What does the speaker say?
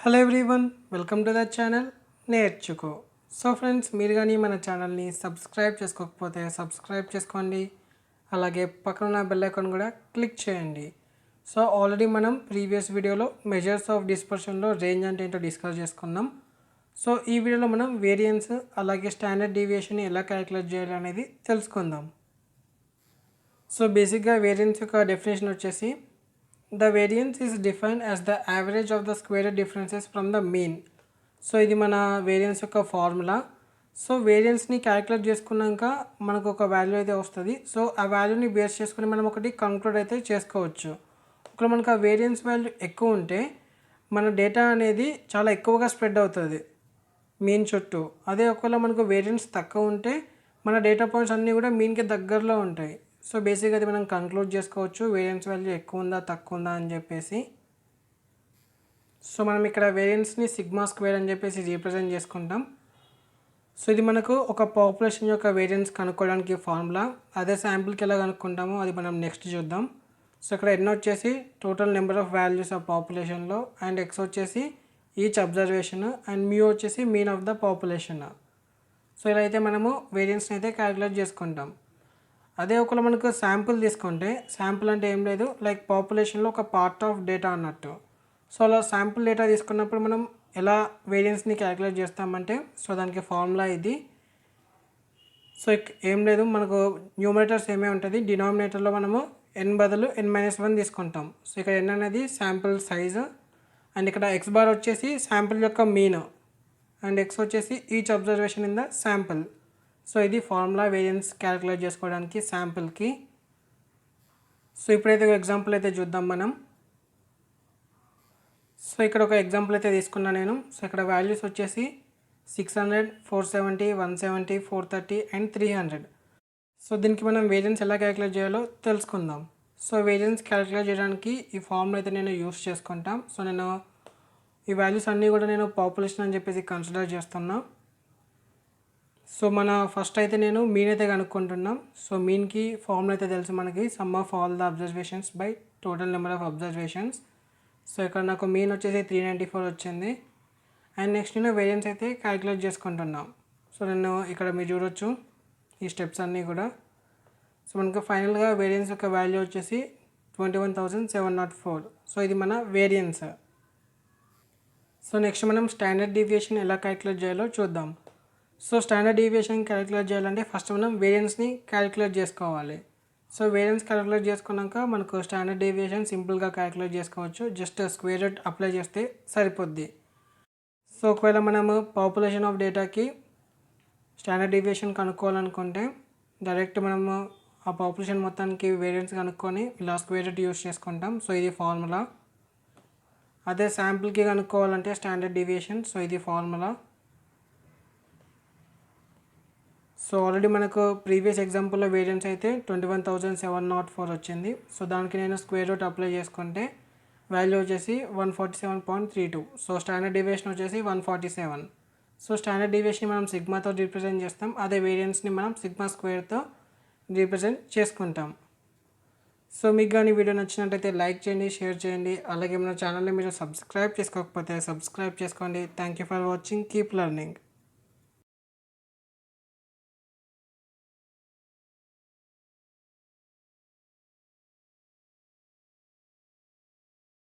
Hello everyone, welcome to the channel నేర్చుకో. So friends, మీరు కానీ మన ఛానల్ని సబ్స్క్రైబ్ చేసుకోకపోతే సబ్స్క్రైబ్ చేసుకోండి. అలాగే పక్కన ఉన్న బెల్ ఐకాన్ కూడా క్లిక్ చేయండి. సో ఆల్రెడీ మనం ప్రీవియస్ వీడియోలో మెజర్స్ ఆఫ్ డిస్పర్షన్లో రేంజ్ అంటే ఏంటో డిస్కస్ చేసుకున్నాం. సో ఈ వీడియోలో మనం వేరియన్స్ అలాగే స్టాండర్డ్ డీవియేషన్ ఎలా క్యాలిక్యులేట్ చేయాలి అనేది తెలుసుకుందాం. సో బేసిక్గా వేరియన్స్ యొక్క డెఫినేషన్ వచ్చేసి the variance is defined as the average of the squared differences from the mean. So ఇది మన వేరియన్స్ యొక్క ఫార్ములా. సో వేరియన్స్ని క్యాలిక్యులేట్ చేసుకున్నాక మనకు ఒక వాల్యూ అయితే వస్తుంది. సో ఆ వాల్యూని బేస్ చేసుకుని మనం ఒకటి కంక్లూడ్ అయితే చేసుకోవచ్చు. ఒకవేళ మనకు ఆ వేరియన్స్ వాల్యూ ఎక్కువ ఉంటే మన డేటా అనేది చాలా ఎక్కువగా స్ప్రెడ్ అవుతుంది మీన్ చుట్టూ. అదే ఒకవేళ మనకు వేరియన్స్ తక్కువ ఉంటే మన డేటా పాయింట్స్ అన్నీ కూడా మీన్కి దగ్గరలో ఉంటాయి. సో బేసిక్గా అది మనం కంక్లూడ్ చేసుకోవచ్చు వేరియన్స్ వాల్యూ ఎక్కువ ఉందా తక్కువ ఉందా అని చెప్పేసి. సో మనం ఇక్కడ వేరియన్స్ని సిగ్మా స్క్వేర్ అని చెప్పేసి రీప్రజెంట్ చేసుకుంటాం. సో ఇది మనకు ఒక పాపులేషన్ యొక్క వేరియన్స్ కనుక్కోవడానికి ఫార్ములా. అదే శాంపుల్కి ఎలా కనుక్కుంటామో అది మనం నెక్స్ట్ చూద్దాం. సో ఇక్కడ ఎన్ వచ్చేసి total number of values of పాపులేషన్లో, అండ్ ఎక్స్ వచ్చేసి ఈచ్ అబ్జర్వేషన్, అండ్ మ్యూ వచ్చేసి mean of the population. So ఇలా అయితే మనము వేరియన్స్ని అయితే క్యాలిక్యులేట్ చేసుకుంటాం. అదే ఒకవేళ మనకు శాంపుల్ తీసుకుంటే, శాంపుల్ అంటే ఏం లేదు, లైక్ పాపులేషన్లో ఒక పార్ట్ ఆఫ్ డేటా అన్నట్టు. సో అలా శాంపుల్ డేటా తీసుకున్నప్పుడు మనం ఎలా వేరియన్స్ని క్యాలిక్యులేట్ చేస్తామంటే, సో దానికి ఫార్ములా ఇది. సో ఏం లేదు, మనకు న్యూమరేటర్స్ ఏమే ఉంటుంది, డినామినేటర్లో మనము ఎన్ బదులు n-1 తీసుకుంటాం. సో ఇక్కడ ఎన్ అనేది శాంపుల్ సైజు, అండ్ ఇక్కడ ఎక్స్ బార్ వచ్చేసి శాంపుల్ యొక్క మీన్, అండ్ ఎక్స్ వచ్చేసి each observation in the sample. So ఇది ఫార్ములా వేరియన్స్ క్యాలిక్యులేట్ చేసుకోవడానికి శాంపుల్కి. సో ఇప్పుడైతే ఒక ఎగ్జాంపుల్ అయితే చూద్దాం మనం. సో ఇక్కడ ఒక ఎగ్జాంపుల్ అయితే తీసుకున్నా నేను. సో ఇక్కడ వాల్యూస్ వచ్చేసి 600, 470, 170, 430 అండ్ 300. సో దీనికి మనం వేరియన్స్ ఎలా క్యాలిక్యులేట్ చేయాలో తెలుసుకుందాం. సో వేరియన్స్ క్యాలిక్యులేట్ చేయడానికి ఈ ఫార్ములా అయితే నేను యూస్ చేసుకుంటాం. సో నేను ఈ వాల్యూస్ అన్నీ కూడా నేను పాపులేషన్ అని చెప్పేసి కన్సిడర్ చేస్తున్నా. సో మన ఫస్ట్ అయితే నేను మీన్ అయితే కనుక్కుంటున్నాం. సో మీన్కి ఫార్ములా అయితే తెలుసు మనకి, some of all the observations by total number of observations. So ఇక్కడ నాకు మీన్ వచ్చేసి 394 వచ్చింది. అండ్ నెక్స్ట్ నేను వేరియన్స్ అయితే క్యాలిక్యులేట్ చేసుకుంటున్నాం. సో నేను ఇక్కడ మీరు చూడొచ్చు ఈ స్టెప్స్ అన్నీ కూడా. సో మనకు ఫైనల్గా వేరియన్స్ యొక్క వాల్యూ వచ్చేసి 21,704. సో ఇది మన వేరియన్స్. సో నెక్స్ట్ మనం స్టాండర్డ్ డీవియేషన్ ఎలా క్యాలిక్యులేట్ చేయాలో చూద్దాం. సో స్టాండర్డ్ డీవియేషన్ క్యాలిక్యులేట్ చేయాలంటే ఫస్ట్ మనం వేరియన్స్ని క్యాలిక్యులేట్ చేసుకోవాలి. సో వేరియన్స్ క్యాలిక్యులేట్ చేసుకున్నాక మనకు స్టాండర్డ్ డీవియేషన్ సింపుల్గా క్యాలిక్యులేట్ చేసుకోవచ్చు. జస్ట్ స్క్వేర్ రూట్ అప్లై చేస్తే సరిపోద్ది. సో ఒకవేళ మనము పాపులేషన్ ఆఫ్ డేటాకి స్టాండర్డ్ డీవియేషన్ కనుక్కోవాలనుకుంటే డైరెక్ట్ మనము ఆ పాపులేషన్ మొత్తానికి వేరియన్స్ కనుక్కొని ఇలా స్క్వేర్ రూట్ యూస్ చేసుకుంటాం. సో ఇది ఫార్ములా. అదే శాంపుల్కి కనుక్కోవాలంటే స్టాండర్డ్ డీవియేషన్. సో ఇది ఫార్ములా. సో ఆల్రెడీ మనకు ప్రీవియస్ ఎగ్జాంపుల్లో వేరియన్స్ అయితే 21,704 వచ్చింది. సో దానికి నేను స్క్వేర్ రూట్ అప్లై చేసుకుంటే వాల్యూ వచ్చేసి 147.32. సో స్టాండర్డ్ డీవియేషన్ వచ్చేసి 147. సో స్టాండర్డ్ డీవియేషన్ మనం సిగ్మాతో రిప్రజెంట్ చేస్తాం. అదే వేరియన్స్ని మనం సిగ్మా స్క్వేర్తో రిప్రజెంట్ చేసుకుంటాం. సో మీకు కానీ వీడియో నచ్చినట్టయితే లైక్ చేయండి, షేర్ చేయండి. అలాగే మన ఛానల్ని మీరు సబ్స్క్రైబ్ చేసుకోకపోతే సబ్స్క్రైబ్ చేసుకోండి. Thank you for watching. Keep learning.